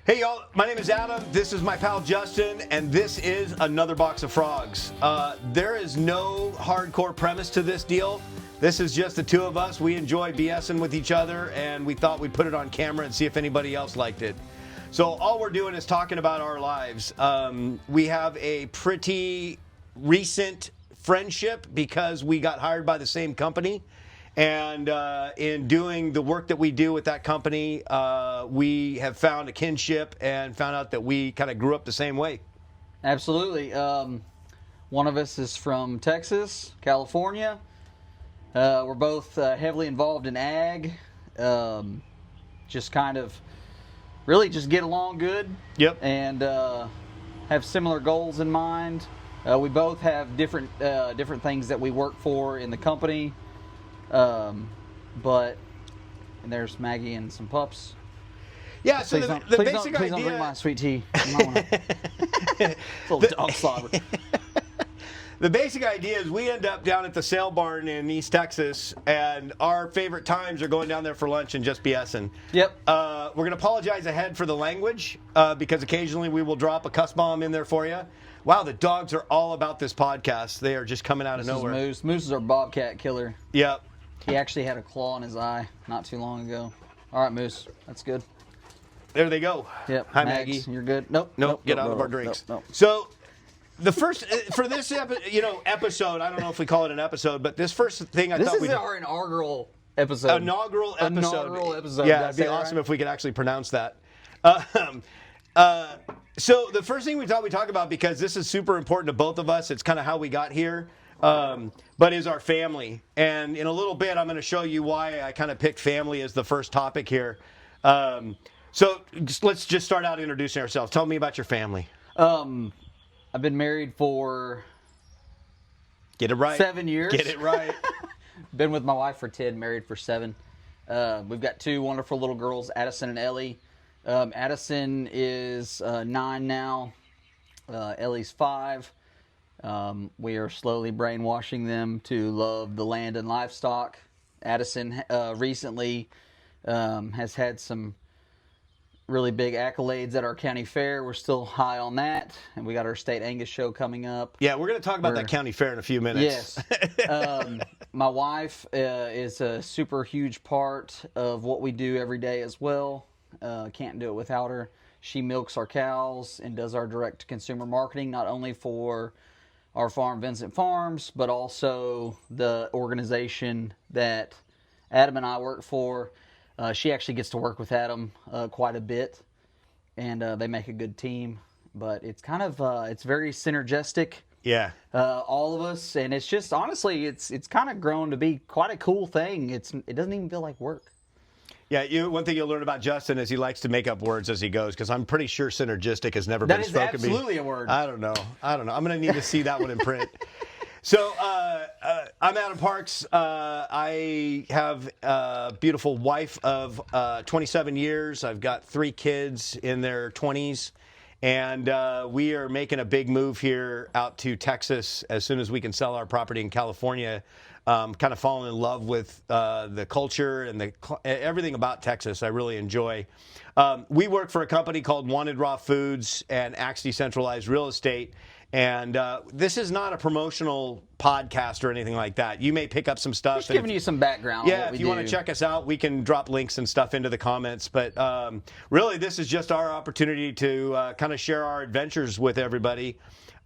Hey y'all, my name is Adam, this is my pal Justin, and this is Another Box of Frogs. There is no hardcore premise to this deal. This is just the two of us. We enjoy BSing with each other, and we thought we'd put it on camera and see if anybody else liked it. So all we're doing is talking about our lives. We have a pretty recent friendship because we got hired by the same company. And in doing the work that we do with that company, we have found a kinship and found out that we kind of grew up the same way. Absolutely. One of us is from Texas, California. We're both heavily involved in ag. Just kind of really just get along good. Yep. And have similar goals in mind. We both have different things that we work for in the company. But and there's Maggie and some pups. Yeah, so the basic please idea... don't drink my sweet tea. Little dog slobber. The basic idea is we end up down at the sale barn in East Texas, and our favorite times are going down there for lunch and just BSing. Yep. We're going to apologize ahead for the language, because occasionally we will drop a cuss bomb in there for you. Wow, the dogs are all about this podcast. They are just coming out of nowhere. This is Moose. Moose is our bobcat killer. Yep. He actually had a claw in his eye not too long ago. All right, Moose. That's good. There they go. Yep. Hi, Maggie. Maggie. You're good. Nope. Get out of our drinks. Nope. So, the first for this episode, I don't know if we call it an episode, but this first thing I thought This is our inaugural episode. Inaugural episode. Inaugural episode. Yeah, it'd be awesome if we could actually pronounce that. So the first thing we thought we'd talk about, because this is super important to both of us, it's kind of how we got here, but is our family. And in a little bit, I'm going to show you why I kind of picked family as the first topic here. So let's just start out introducing ourselves. Tell me about your family. I've been married for Get it right. 7 years. Get it right. Been with my wife for 10, married for 7. We've got 2 wonderful little girls, Addison and Ellie. Addison is 9 now. Ellie's 5. We are slowly brainwashing them to love the land and livestock. Addison recently has had some really big accolades at our county fair. We're still high on that, and we got our State Angus show coming up. Yeah, we're going to talk about that county fair in a few minutes. Yes. My wife is a super huge part of what we do every day as well. Can't do it without her. She milks our cows and does our direct-to-consumer marketing, not only for our farm, Vincent Farms, but also the organization that Adam and I work for. She actually gets to work with Adam quite a bit, and they make a good team. But it's kind of it's very synergistic. Yeah. All of us, and it's just honestly, it's kind of grown to be quite a cool thing. It doesn't even feel like work. Yeah, one thing you'll learn about Justin is he likes to make up words as he goes, because I'm pretty sure synergistic has never been spoken. That is absolutely a word. I don't know. I'm going to need to see that one in print. So, I'm Adam Parks. I have a beautiful wife of 27 years. I've got 3 kids in their 20s. And we are making a big move here out to Texas as soon as we can sell our property in California. Kind of falling in love with the culture and everything about Texas. I really enjoy. We work for a company called Wanted Raw Foods and Axe Decentralized Real Estate. And this is not a promotional podcast or anything like that. You may pick up some stuff. Just giving you some background. Yeah, if you want to check us out, we can drop links and stuff into the comments. But really, this is just our opportunity to kind of share our adventures with everybody.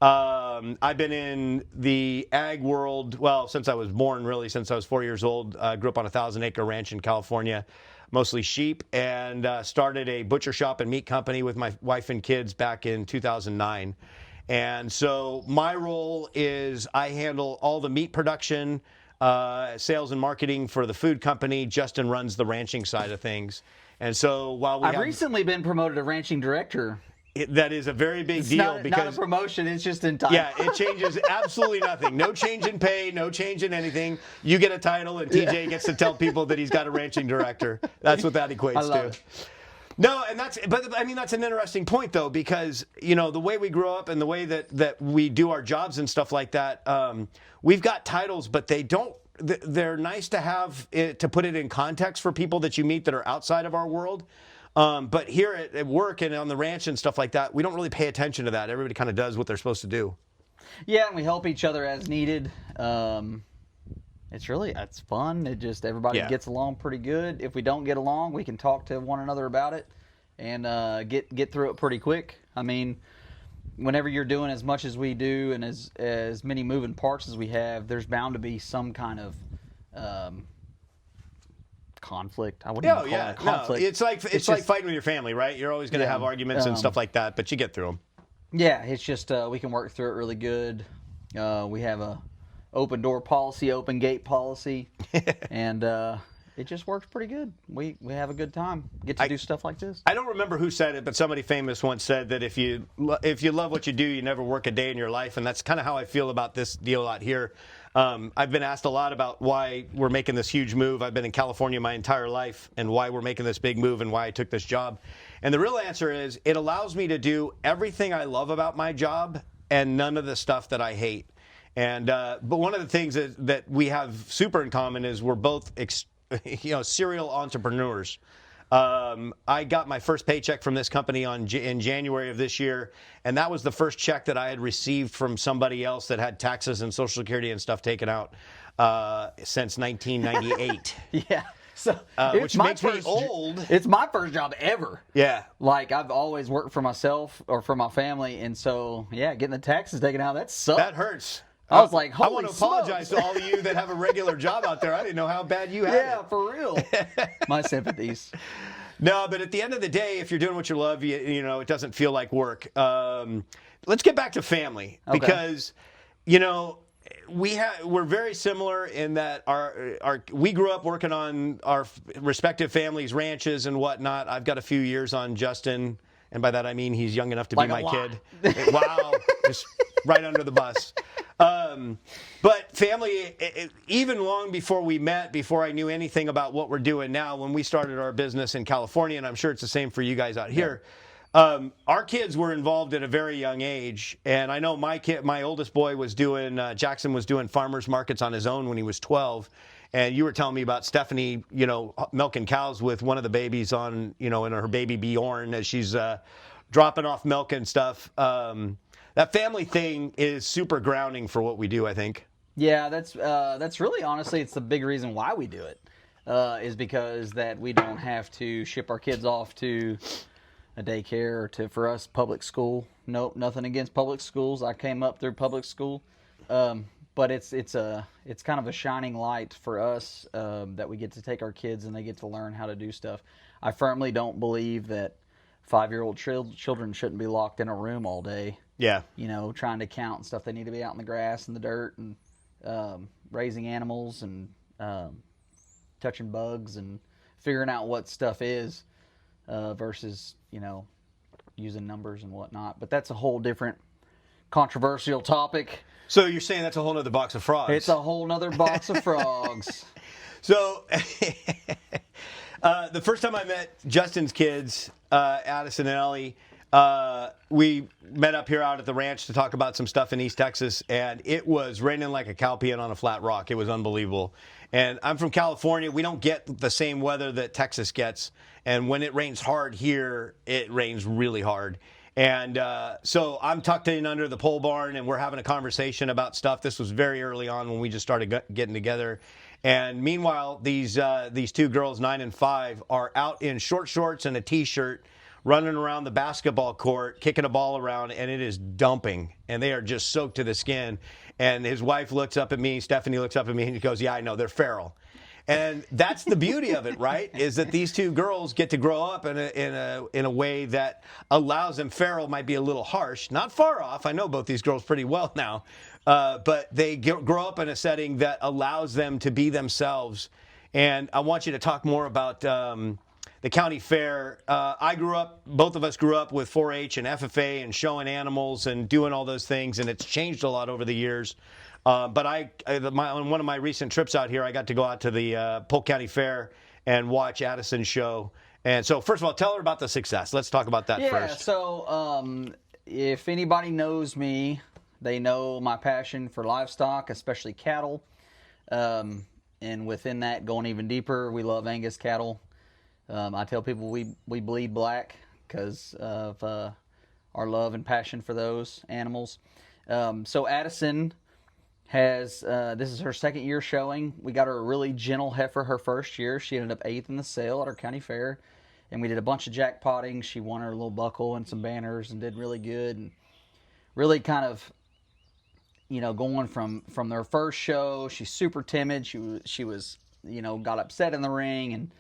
I've been in the ag world, well, since I was born, really, since I was 4 years old. I grew up on a 1,000-acre ranch in California, mostly sheep, and started a butcher shop and meat company with my wife and kids back in 2009. And so my role is I handle all the meat production, sales and marketing for the food company. Justin runs the ranching side of things. And so while I've recently been promoted to ranching director. That is a very big deal. It's not a promotion, it's just in time. Yeah, it changes absolutely nothing. No change in pay, no change in anything. You get a title, and TJ gets to tell people that he's got a ranching director. That's what that equates to. It. No, and that's an interesting point, though, because, the way we grow up and the way that we do our jobs and stuff like that, we've got titles, but they're nice to have to put it in context for people that you meet that are outside of our world. But here at work and on the ranch and stuff like that, we don't really pay attention to that. Everybody kind of does what they're supposed to do. Yeah, and we help each other as needed. It's fun. It just everybody Yeah. gets along pretty good. If we don't get along, we can talk to one another about it and get through it pretty quick. I mean, whenever you're doing as much as we do and as many moving parts as we have, there's bound to be some kind of conflict. I wouldn't even call it conflict. No, it's like just- fighting with your family, right? You're always going to Yeah. have arguments and stuff like that, but you get through them. Yeah, it's just we can work through it really good. We have a open door policy, open gate policy, and it just works pretty good. We have a good time. Get to do stuff like this. I don't remember who said it, but somebody famous once said that if you love what you do, you never work a day in your life, and that's kind of how I feel about this deal out here. I've been asked a lot about why we're making this huge move. I've been in California my entire life, and why we're making this big move and why I took this job. And the real answer is it allows me to do everything I love about my job and none of the stuff that I hate. And but one of the things that we have super in common is we're both serial entrepreneurs. I got my first paycheck from this company in January of this year, and that was the first check that I had received from somebody else that had taxes and Social Security and stuff taken out since 1998. Yeah. So which makes me old. It's my first job ever. Yeah. Like I've always worked for myself or for my family, and so yeah, getting the taxes taken out, that sucks. That hurts. I was like, I want to holy apologize to all of you that have a regular job out there. I didn't know how bad you had Yeah, it. for real. My sympathies. No, but at the end of the day, if you're doing what you love, you know, it doesn't feel like work. Let's get back to family because, you know, we're very similar in that we grew up working on our respective families' ranches and whatnot. I've got a few years on Justin, and by that I mean he's young enough to Like be a my lot. kid. Wow, just right under the bus. But family, even long before we met, before I knew anything about what we're doing now, when we started our business in California, and I'm sure it's the same for you guys out here, our kids were involved at a very young age. And I know my oldest boy was Jackson was doing farmers markets on his own when he was 12. And you were telling me about Stephanie, you know, milking cows with one of the babies on, you know, in her baby Bjorn as she's dropping off milk and stuff. That family thing is super grounding for what we do, I think. Yeah, that's really honestly, it's the big reason why we do it, is because that we don't have to ship our kids off to a daycare or for us public school. Nope, nothing against public schools. I came up through public school, but it's kind of a shining light for us that we get to take our kids and they get to learn how to do stuff. I firmly don't believe that 5-year-old children shouldn't be locked in a room all day. Yeah. You know, trying to count and stuff. They need to be out in the grass and the dirt and raising animals and touching bugs and figuring out what stuff is versus, you know, using numbers and whatnot. But that's a whole different controversial topic. So you're saying that's a whole other box of frogs? It's a whole nother box of frogs. So the first time I met Justin's kids, Addison and Ellie, we met up here out at the ranch to talk about some stuff in East Texas, and it was raining like a cow peeing on a flat rock. It was unbelievable. And I'm from California. We don't get the same weather that Texas gets. And when it rains hard here, it rains really hard. And so I'm tucked in under the pole barn, and we're having a conversation about stuff. This was very early on when we just started getting together. And meanwhile, these two girls, 9 and 5, are out in short shorts and a T-shirt, running around the basketball court, kicking a ball around, and it is dumping. And they are just soaked to the skin. And his wife looks up at me, Stephanie looks up at me, and he goes, "Yeah, I know, they're feral." And that's the beauty of it, right? Is that these two girls get to grow up in a way that allows them. Feral might be a little harsh, not far off. I know both these girls pretty well now, but they grow up in a setting that allows them to be themselves. And I want you to talk more about the county fair. Both of us grew up with 4-H and FFA and showing animals and doing all those things, and it's changed a lot over the years. But on one of my recent trips out here, I got to go out to the Polk County Fair and watch Addison's show. And so, first of all, tell her about the success. Let's talk about that first. Yeah, so if anybody knows me, they know my passion for livestock, especially cattle. And within that, going even deeper, we love Angus cattle. I tell people we bleed black because of our love and passion for those animals. So Addison has this is her second year showing. We got her a really gentle heifer her first year. She ended up 8th in the sale at our county fair, and we did a bunch of jackpotting. She won her little buckle and some banners and did really good, and really kind of, going from their first show. She's super timid. She was got upset in the ring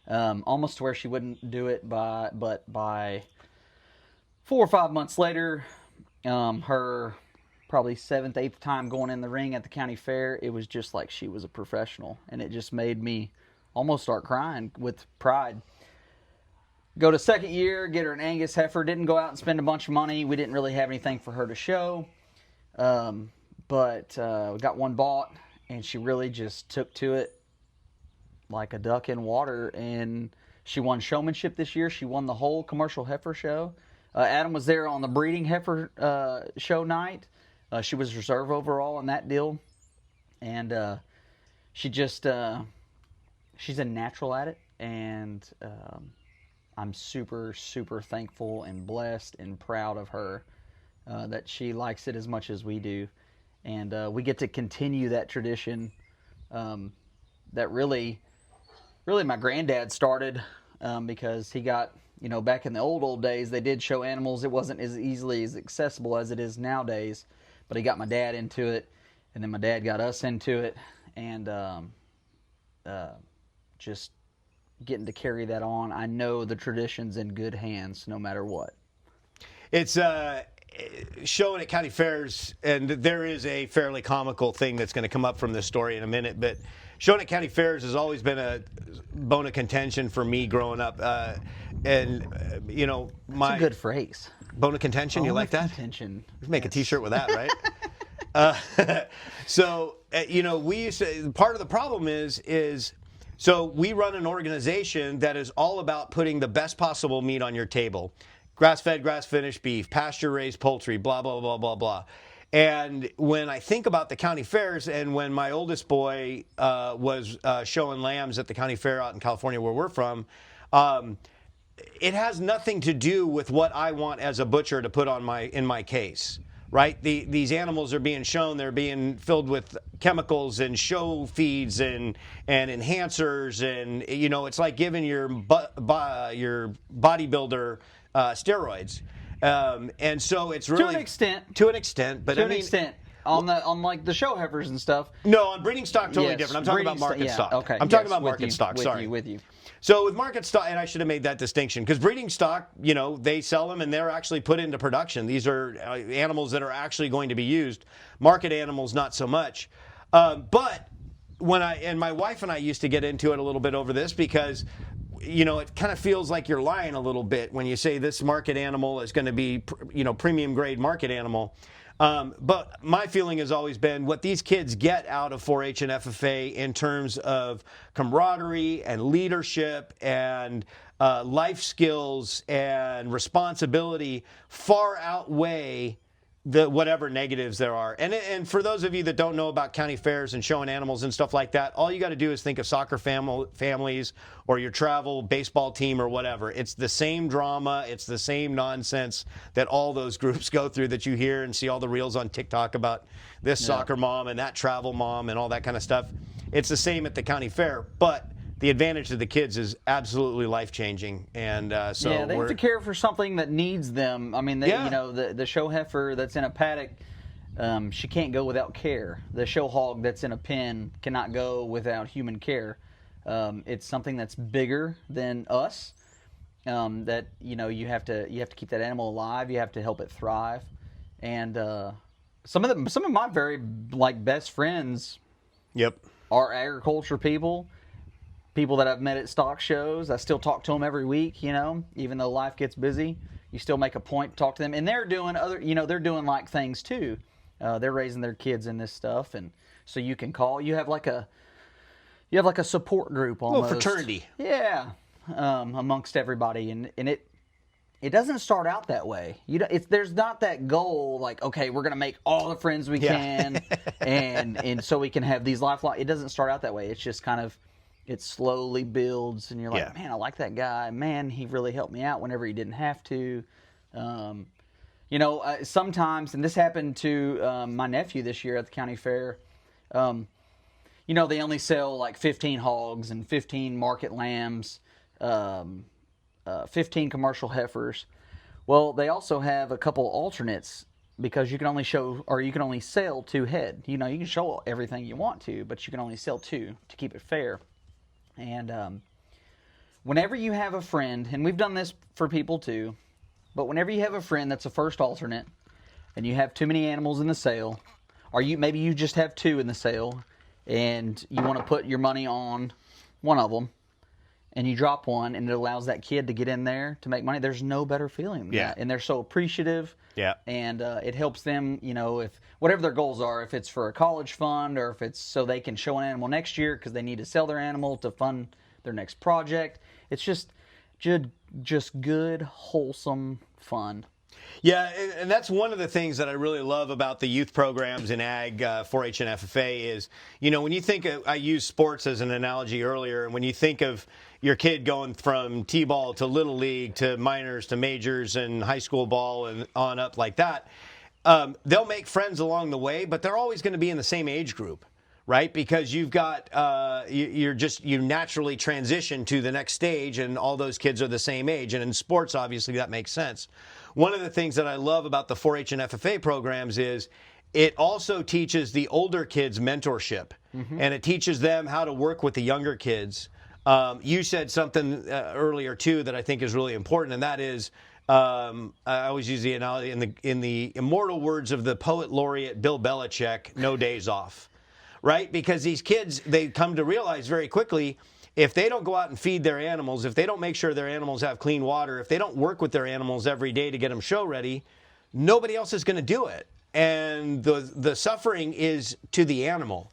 and almost to where she wouldn't do it. But by 4 or 5 months later, her probably 7th, 8th time going in the ring at the county fair, it was just like she was a professional, and it just made me almost start crying with pride. Go to second year, get her an Angus heifer. Didn't go out and spend a bunch of money. We didn't really have anything for her to show, but we got one bought, and she really just took to it like a duck in water, and she won showmanship this year. She won the whole commercial heifer show. Adam was there on the breeding heifer show night. She was reserve overall in that deal, and she just she's a natural at it, and I'm super, super thankful and blessed and proud of her that she likes it as much as we do, and we get to continue that tradition that really my granddad started because he got, back in the old days, they did show animals. It wasn't as easily as accessible as it is nowadays. But he got my dad into it, and then my dad got us into it, and just getting to carry that on. I know the tradition's in good hands no matter what. It's showing at county fairs, and there is a fairly comical thing that's going to come up from this story in a minute, but showing at county fairs has always been a bone of contention for me growing up. It's a good phrase. Bone of contention, you like that? Contention. We make a T-shirt with that, right? We used to. Part of the problem is so we run an organization that is all about putting the best possible meat on your table: grass-fed, grass-finished beef, pasture-raised poultry, blah blah blah blah blah. And when I think about the county fairs, and when my oldest boy was showing lambs at the county fair out in California, where we're from. It has nothing to do with what I want as a butcher to put on in my case, right? These animals are being shown; they're being filled with chemicals and show feeds and enhancers, and it's like giving your bodybuilder steroids, and so it's really to an extent, but to an extent. On like the show heifers and stuff. No, on breeding stock, totally yes, different. I'm talking about market stock. Okay. I'm talking about market stock. With you. So with market stock, and I should have made that distinction, because breeding stock, they sell them and they're actually put into production. These are animals that are actually going to be used. Market animals, not so much. But when my wife and I used to get into it a little bit over this, because it kind of feels like you're lying a little bit when you say this market animal is going to be, premium grade market animal. But my feeling has always been what these kids get out of 4-H and FFA in terms of camaraderie and leadership and life skills and responsibility far outweigh the whatever negatives there are. And for those of you that don't know about county fairs and showing animals and stuff like that, all you got to do is think of soccer families or your travel baseball team or whatever. It's the same drama. It's the same nonsense that all those groups go through, that you hear and see all the reels on TikTok about this soccer mom and that travel mom and all that kind of stuff. It's the same at the county fair, but the advantage to the kids is absolutely life-changing, and so they have to care for something that needs them. I mean, the show heifer that's in a paddock, she can't go without care. The show hog that's in a pen cannot go without human care. It's something that's bigger than us. That you have to keep that animal alive. You have to help it thrive, and some of my very best friends, are agriculture people. People that I've met at stock shows. I still talk to them every week, even though life gets busy. You still make a point to talk to them. And they're doing they're doing like things too. They're raising their kids in this stuff. And so you can call. You have like a support group almost. A little fraternity. Yeah. Amongst everybody. And it doesn't start out that way. There's not that goal like, okay, we're going to make all the friends we can and so we can have these lifelong. It doesn't start out that way. It's just kind of, it slowly builds, and you're like, Yeah. man, I like that guy. Man, he really helped me out whenever he didn't have to. Sometimes, and this happened to my nephew this year at the county fair. They only sell like 15 hogs and 15 market lambs, 15 commercial heifers. Well, they also have a couple alternates because you can only sell 2 head. You can show everything you want to, but you can only sell 2 to keep it fair. And whenever you have a friend, and we've done this for people too, but whenever you have a friend that's a first alternate and you have too many animals in the sale, or maybe you just have 2 in the sale and you want to put your money on one of them, and you drop one, and it allows that kid to get in there to make money, there's no better feeling than that. And they're so appreciative. Yeah. And it helps them, if whatever their goals are, if it's for a college fund or if it's so they can show an animal next year because they need to sell their animal to fund their next project. It's just good, wholesome fun. Yeah, and that's one of the things that I really love about the youth programs in Ag, 4-H and FFA is, when you think I used sports as an analogy earlier, and when you think of your kid going from T-ball to Little League to minors to majors and high school ball and on up like that, they'll make friends along the way, but they're always going to be in the same age group. Right, because you've got you naturally transition to the next stage, and all those kids are the same age. And in sports, obviously, that makes sense. One of the things that I love about the 4-H and FFA programs is it also teaches the older kids mentorship, and it teaches them how to work with the younger kids. You said something earlier too that I think is really important, and that is. I always use the analogy in the immortal words of the poet laureate Bill Belichick: "No days off." Right? Because these kids, they come to realize very quickly, if they don't go out and feed their animals, if they don't make sure their animals have clean water, if they don't work with their animals every day to get them show ready, nobody else is going to do it. And the suffering is to the animal.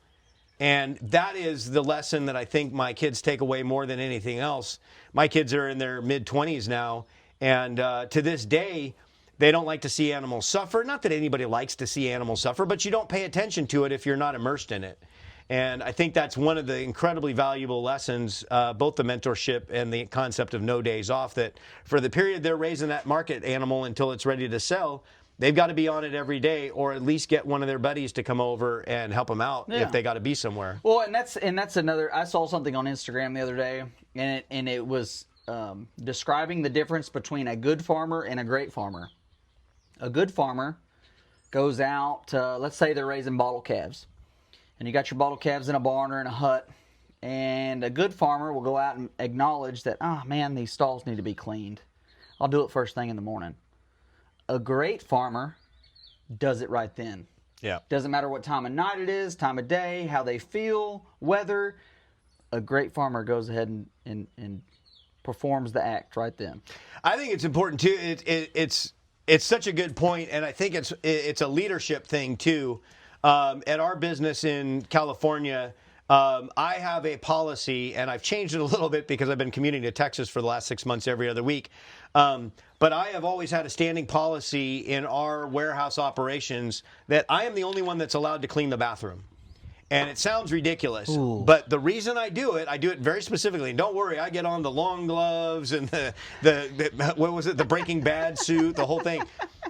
And that is the lesson that I think my kids take away more than anything else. My kids are in their mid-20s now, and to this day, they don't like to see animals suffer. Not that anybody likes to see animals suffer, but you don't pay attention to it if you're not immersed in it. And I think that's one of the incredibly valuable lessons, both the mentorship and the concept of no days off, that for the period they're raising that market animal until it's ready to sell, they've got to be on it every day, or at least get one of their buddies to come over and help them out if they got to be somewhere. Well, and that's another. I saw something on Instagram the other day, and it was describing the difference between a good farmer and a great farmer. A good farmer goes out, let's say they're raising bottle calves, and you got your bottle calves in a barn or in a hut, and a good farmer will go out and acknowledge that, man, these stalls need to be cleaned. I'll do it first thing in the morning. A great farmer does it right then. Yeah. Doesn't matter what time of night it is, time of day, how they feel, weather. A great farmer goes ahead and performs the act right then. I think it's important too. It's such a good point, and I think it's a leadership thing too. At our business in California, I have a policy, and I've changed it a little bit because I've been commuting to Texas for the last 6 months every other week. But I have always had a standing policy in our warehouse operations that I am the only one that's allowed to clean the bathroom. And it sounds ridiculous, but the reason I do it very specifically. And don't worry, I get on the long gloves and the what was it, the Breaking Bad suit, the whole thing.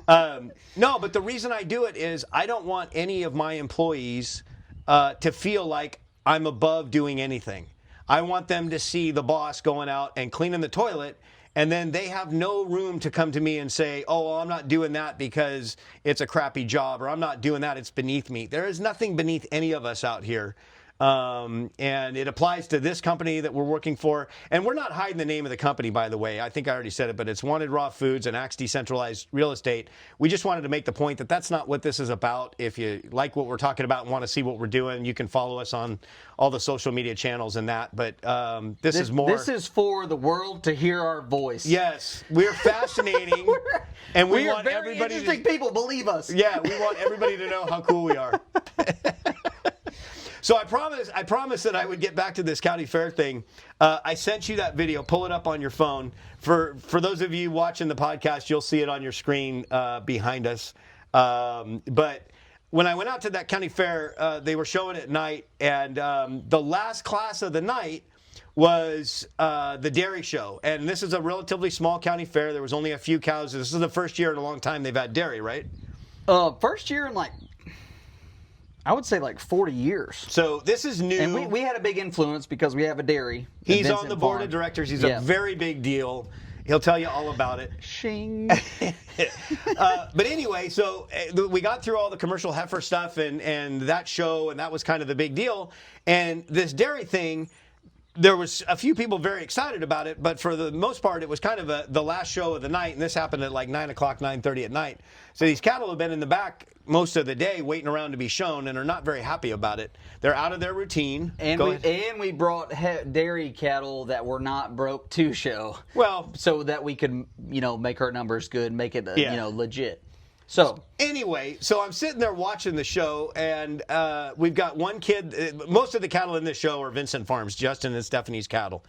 No, but the reason I do it is I don't want any of my employees to feel like I'm above doing anything. I want them to see the boss going out and cleaning the toilet, and then they have no room to come to me and say, oh, well, I'm not doing that because it's a crappy job, or I'm not doing that, it's beneath me. There is nothing beneath any of us out here. And it applies to this company that we're working for. And we're not hiding the name of the company, by the way. I think I already said it, but it's Wanted Raw Foods and Axe Decentralized Real Estate. We just wanted to make the point that that's not what this is about. If you like what we're talking about and want to see what we're doing, you can follow us on all the social media channels and that. But this is more. This is for the world to hear our voice. Yes, we're fascinating, and we want very everybody. Interesting people believe us. Yeah, we want everybody to know how cool we are. So I promised that I would get back to this county fair thing. I sent you that video. Pull it up on your phone. For those of you watching the podcast, you'll see it on your screen behind us. But when I went out to that county fair, they were showing at night, and the last class of the night was the dairy show. And this is a relatively small county fair. There was only a few cows. This is the first year in a long time they've had dairy, right? First year in I would say 40 years. So this is new. And we had a big influence because we have a dairy. He's on the board of directors. He's a very big deal. He'll tell you all about it. Shing. But anyway, so we got through all the commercial heifer stuff and that show, and that was kind of the big deal. And this dairy thing, there was a few people very excited about it, but for the most part, it was kind of the last show of the night, and this happened at 9 o'clock, 9:30 at night. So these cattle have been in the back most of the day waiting around to be shown and are not very happy about it. They're out of their routine. And we brought dairy cattle that were not broke to show. Well, so that we could, make our numbers good, make it, legit. So anyway, so I'm sitting there watching the show, and we've got one kid. Most of the cattle in this show are Vincent Farms, Justin and Stephanie's cattle.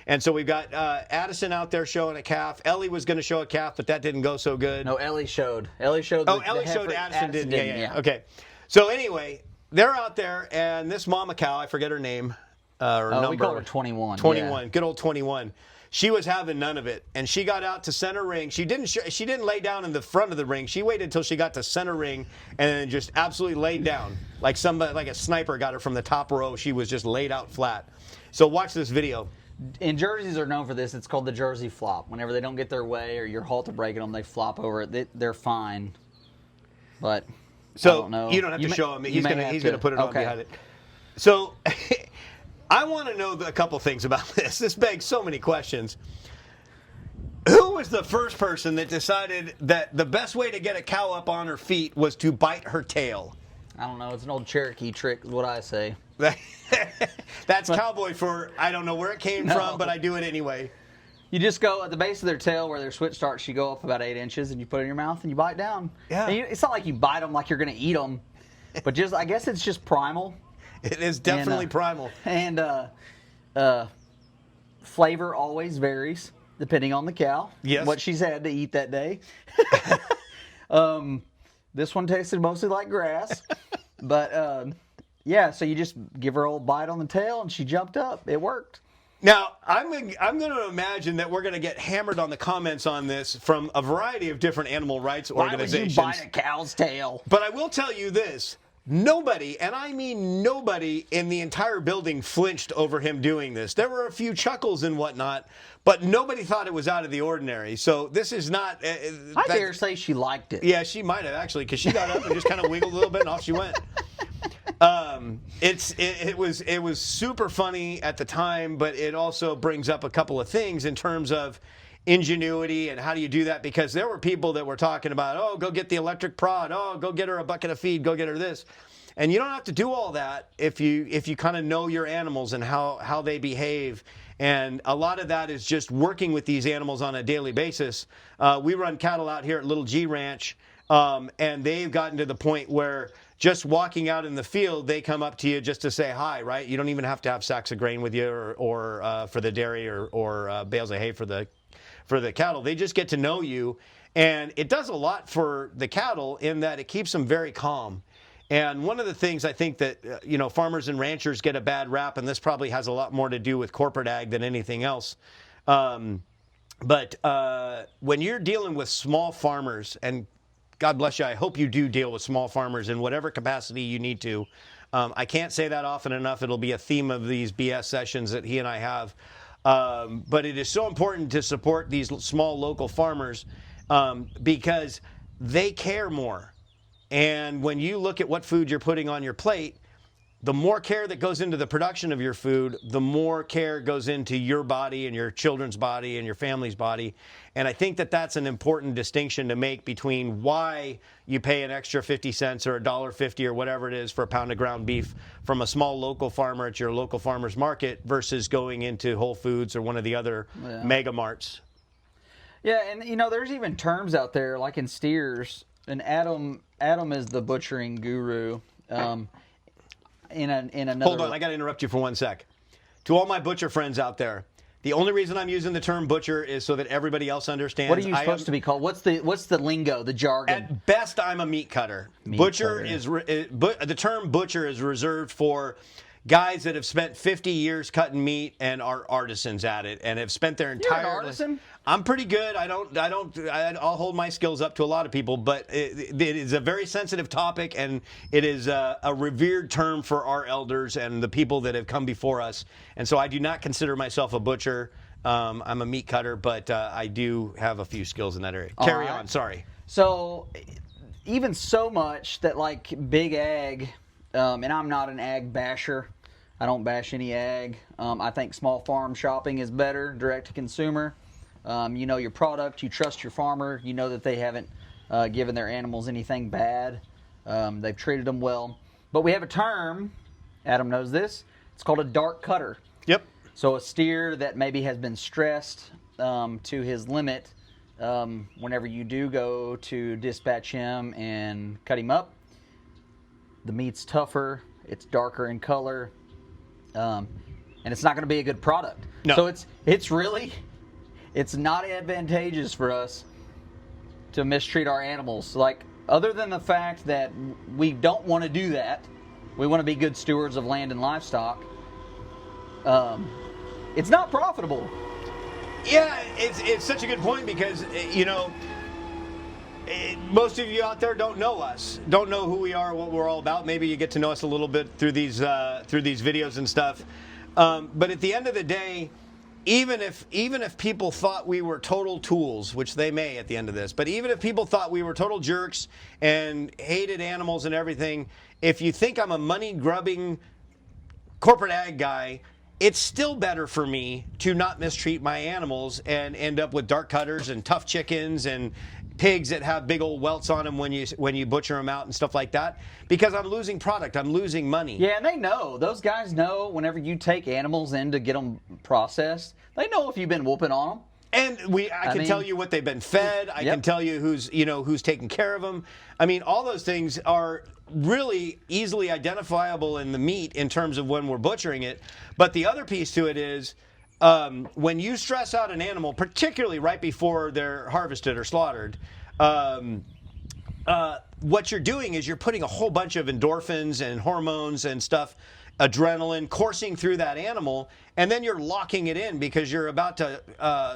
And so we've got Addison out there showing a calf. Ellie was going to show a calf, but that didn't go so good. No, Ellie showed. Ellie showed. Ellie showed. Addison didn't. Yeah. Okay. So anyway, they're out there, and this mama cow, I forget her name. Number. We call her 21. 21. Yeah. Good old 21. She was having none of it, and she got out to center ring. She didn't lay down in the front of the ring. She waited until she got to center ring, and then just absolutely laid down like a sniper got her from the top row. She was just laid out flat. So watch this video. And jerseys are known for this. It's called the jersey flop. Whenever they don't get their way or you're halted breaking them, they flop over it. They're fine. But so I don't know. You don't have to show him. He's gonna put it on behind it. So I want to know a couple things about this. This begs so many questions. Who was the first person that decided that the best way to get a cow up on her feet was to bite her tail? I don't know. It's an old Cherokee trick, is what I say. That's cowboy for, I don't know where it came from, but I do it anyway. You just go at the base of their tail where their switch starts. You go up about 8 inches, and you put it in your mouth, and you bite down. Yeah. It's not like you bite them like you're going to eat them, but I guess it's just primal. It is definitely primal. And flavor always varies depending on the cow. Yes. What she's had to eat that day. This one tasted mostly like grass. But, yeah, so you just give her a little bite on the tail, and she jumped up. It worked. Now, I'm going to imagine that we're going to get hammered on the comments on this from a variety of different animal rights organizations. Why would you bite a cow's tail? But I will tell you this. Nobody, and I mean nobody, in the entire building flinched over him doing this. There were a few chuckles and whatnot, but nobody thought it was out of the ordinary. So this is not... I dare say she liked it. Yeah, she might have, actually, because she got up and just kind of wiggled a little bit, and off she went. It was super funny at the time, but it also brings up a couple of things in terms of ingenuity and how do you do that, because there were people that were talking about, oh, go get the electric prod, oh, go get her a bucket of feed, go get her this. And you don't have to do all that if you kind of know your animals and how they behave. And a lot of that is just working with these animals on a daily basis. We run cattle out here at Little G Ranch, and they've gotten to the point where just walking out in the field, they come up to you just to say hi, right? You don't even have to have sacks of grain with you or for the dairy or bales of hay for the cattle. They just get to know you, and it does a lot for the cattle in that it keeps them very calm. And one of the things I think that farmers and ranchers get a bad rap, and this probably has a lot more to do with corporate ag than anything else. But when you're dealing with small farmers, and God bless you, I hope you do deal with small farmers in whatever capacity you need to. I can't say that often enough. It'll be a theme of these BS sessions that he and I have. But it is so important to support these small local farmers because they care more. And when you look at what food you're putting on your plate, the more care that goes into the production of your food, the more care goes into your body and your children's body and your family's body. And I think that that's an important distinction to make between why you pay an extra 50 cents or $1.50 or whatever it is for a pound of ground beef from a small local farmer at your local farmer's market versus going into Whole Foods or one of the other mega marts. Yeah, and there's even terms out there like in steers, and Adam is the butchering guru. In another. Hold on, I got to interrupt you for 1 sec. To all my butcher friends out there, the only reason I'm using the term butcher is so that everybody else understands. What are you supposed to be called? What's the lingo, the jargon? At best, I'm a meat cutter. The term butcher is reserved for guys that have spent 50 years cutting meat and are artisans at it and have spent their entire. You're an artisan? I'm pretty good. I'll hold my skills up to a lot of people, but it is a very sensitive topic, and it is a revered term for our elders and the people that have come before us. And so I do not consider myself a butcher. I'm a meat cutter, but I do have a few skills in that area. Carry right. on. Sorry. So, even so much that like big ag, and I'm not an ag basher. I don't bash any ag. I think small farm shopping is better, direct to consumer. You know your product, you trust your farmer, you know that they haven't given their animals anything bad. They've treated them well. But we have a term, Adam knows this, it's called a dark cutter. Yep. So a steer that maybe has been stressed to his limit, whenever you do go to dispatch him and cut him up, the meat's tougher, it's darker in color, and it's not going to be a good product. No. So it's not advantageous for us to mistreat our animals. Like, other than the fact that we don't want to do that, we want to be good stewards of land and livestock. It's not profitable. Yeah, it's such a good point because, most of you out there don't know us, don't know who we are, what we're all about. Maybe you get to know us a little bit through these videos and stuff. But at the end of the day, even if people thought we were total tools, which they may at the end of this, but even if people thought we were total jerks and hated animals and everything, if you think I'm a money-grubbing corporate ag guy, it's still better for me to not mistreat my animals and end up with dark cutters and tough chickens and pigs that have big old welts on them when you butcher them out and stuff like that, because I'm losing product, I'm losing money. Yeah, and they know. Those guys know whenever you take animals in to get them processed, they know if you've been whooping on them. And I can tell you what they've been fed. I can tell you who's taking care of them. I mean, all those things are really easily identifiable in the meat in terms of when we're butchering it. But the other piece to it is when you stress out an animal, particularly right before they're harvested or slaughtered, what you're doing is you're putting a whole bunch of endorphins and hormones and stuff, adrenaline coursing through that animal, and then you're locking it in because you're about to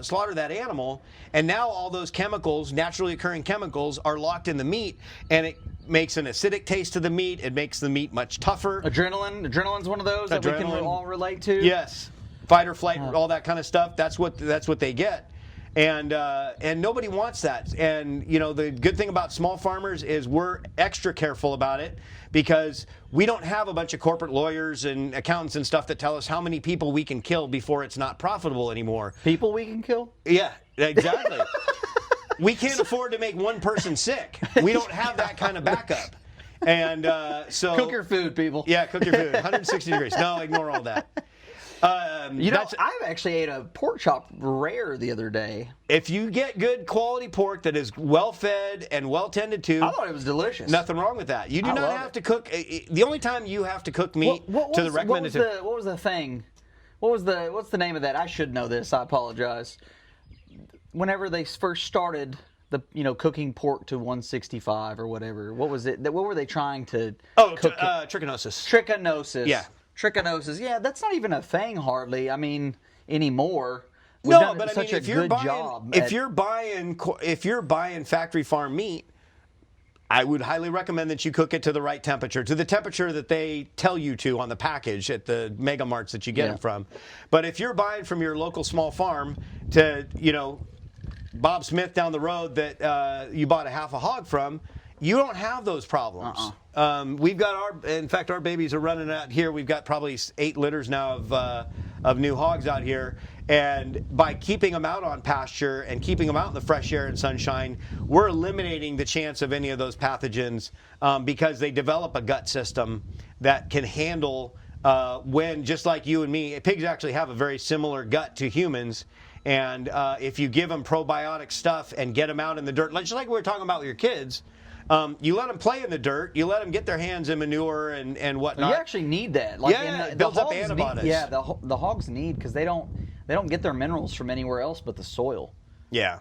slaughter that animal, and now all those chemicals, naturally occurring chemicals, are locked in the meat, and it makes an acidic taste to the meat. It makes the meat much tougher. Adrenaline's one of those that we can all relate to. Yes, fight or flight, all that kind of stuff. That's what they get. And nobody wants that. And the good thing about small farmers is we're extra careful about it because we don't have a bunch of corporate lawyers and accountants and stuff that tell us how many people we can kill before it's not profitable anymore. People we can kill? Yeah, exactly. We can't afford to make one person sick. We don't have that kind of backup. And so cook your food, people. Yeah, cook your food. 160 degrees. No, ignore all that. I actually ate a pork chop rare the other day. If you get good quality pork that is well fed and well tended to, I thought it was delicious. Nothing wrong with that. You do not have to cook. The only time you have to cook meat to the recommended. What was the thing? What's the name of that? I should know this. I apologize. Whenever they first started cooking pork to 165 or whatever, what was it? What were they trying to cook? Trichinosis. Trichinosis. Yeah. Trichinosis. Yeah, that's not even a thing hardly. I mean, anymore. No, but I mean, if you're buying factory farm meat, I would highly recommend that you cook it to the right temperature, to the temperature that they tell you to on the package at the mega marts that you get them from. But if you're buying from your local small farm to, Bob Smith down the road that you bought a half a hog from, you don't have those problems. We've got our babies are running out here. We've got probably 8 litters now of new hogs out here. And by keeping them out on pasture and keeping them out in the fresh air and sunshine, we're eliminating the chance of any of those pathogens because they develop a gut system that can handle when, just like you and me, pigs actually have a very similar gut to humans. And if you give them probiotic stuff and get them out in the dirt, just like we were talking about with your kids, you let them play in the dirt, you let them get their hands in manure and whatnot. You actually need that. It builds up antibodies. The hogs need, because they don't get their minerals from anywhere else but the soil. Yeah.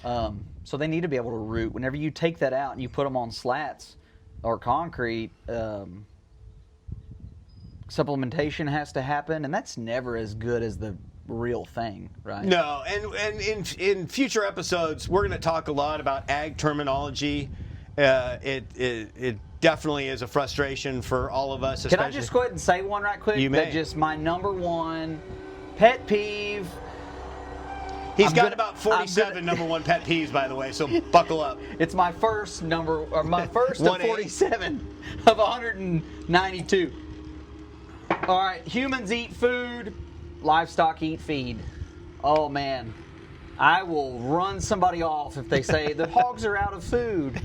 So they need to be able to root. Whenever you take that out and you put them on slats or concrete, supplementation has to happen, and that's never as good as the real thing, right? No, and in future episodes, we're going to talk a lot about ag terminology. It definitely is a frustration for all of us. Can I just go ahead and say one right quick? You may. That just my number one pet peeve. He's got about 47 number one pet peeves, by the way, so buckle up. It's my first my first of 47 of 192. All right, humans eat food, livestock eat feed. Oh man, I will run somebody off if they say the hogs are out of food.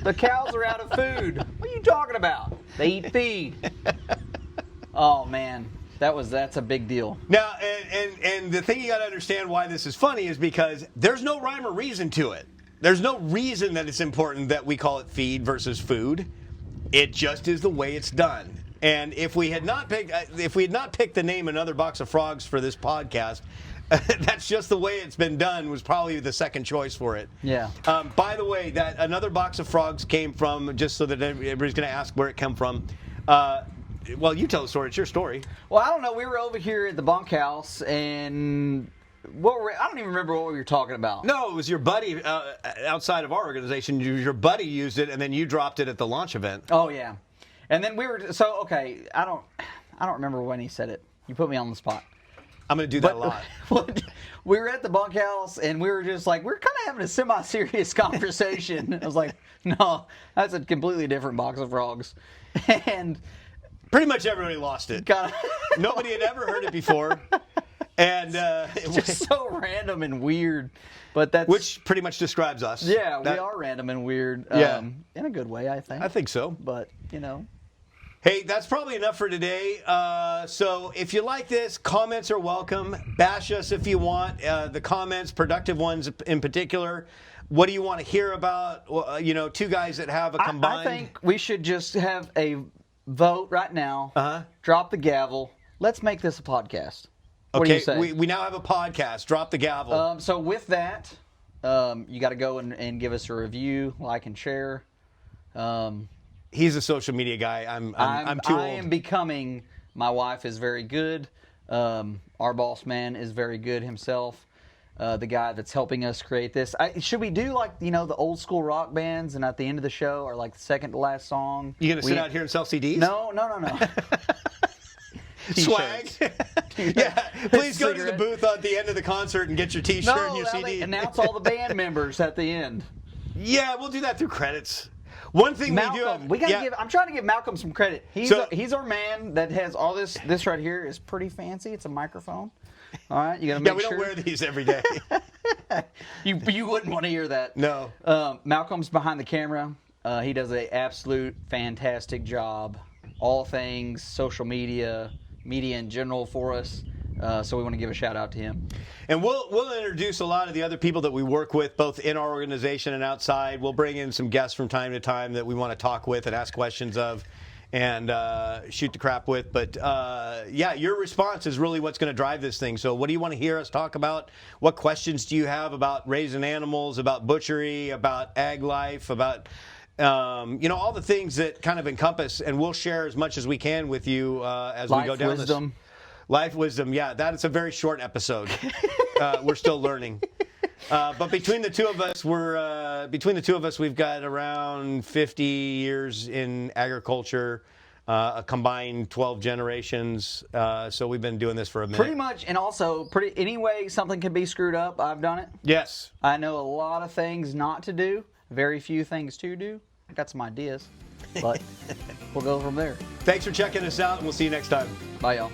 The cows are out of food. What are you talking about? They eat feed. Oh man. That's a big deal. Now, and the thing you got to understand why this is funny is because there's no rhyme or reason to it. There's no reason that it's important that we call it feed versus food. It just is the way it's done. And if we had not picked the name Another Box of Frogs for this podcast, that's just the way it's been done. Was probably the second choice for it. Yeah. By the way, that Another Box of Frogs came from, just so that everybody's going to ask where it came from. Well, you tell the story. It's your story. Well, I don't know. We were over here at the bunkhouse, and I don't even remember what we were talking about. No, it was your buddy outside of our organization. Your buddy used it, and then you dropped it at the launch event. Oh yeah, and then we were okay. I don't remember when he said it. You put me on the spot. I'm going to do that a lot. We were at the bunkhouse, and we were just like, we're kind of having a semi-serious conversation. I was like, no, that's a completely different box of frogs, and. Pretty much everybody lost it. Nobody had ever heard it before. And it's just so random and weird. But that's which pretty much describes us. Yeah, we are random and weird. Yeah. In a good way, I think. I think so. But, you know. Hey, that's probably enough for today. So if you like this, comments are welcome. Bash us if you want. The comments, productive ones in particular. What do you want to hear about? Two guys that have a combined. I think we should just have a vote right now. Drop the gavel. Let's make this a podcast. What do you say? We now have a podcast. Drop the gavel. So with that, you got to go and give us a review, like and share. He's a social media guy. I'm too old. I am becoming. My wife is very good. Our boss man is very good himself. The guy that's helping us create this. Should we do the old school rock bands, and at the end of the show, or like the second to last song? You gonna sit out here and sell CDs? No. Swag. Yeah, please go to the booth at the end of the concert and get your T-shirt and your CD. Announce all the band members at the end. Yeah, we'll do that through credits. One thing Malcolm, we do have, I'm trying to give Malcolm some credit. He's our man that has all this. This right here is pretty fancy. It's a microphone. All right, you got to make sure. Yeah, we don't wear these every day. You wouldn't want to hear that. No. Malcolm's behind the camera. He does an absolute fantastic job. All things social media in general for us. So we want to give a shout out to him. And we'll introduce a lot of the other people that we work with, both in our organization and outside. We'll bring in some guests from time to time that we want to talk with and ask questions of and shoot the crap with. But yeah, your response is really what's going to drive this thing. So what do you want to hear us talk about? What questions do you have about raising animals, about butchery, about ag life, about all the things that kind of encompass, and we'll share as much as we can with you as we go down wisdom. Life wisdom, yeah, that is a very short episode. We're still learning, but between the two of us, we've got around 50 years in agriculture, a combined 12 generations. So we've been doing this for a minute. Pretty much, and also, anyway, something can be screwed up. I've done it. Yes, I know a lot of things not to do. Very few things to do. I got some ideas, but we'll go from there. Thanks for checking us out, and we'll see you next time. Bye, y'all.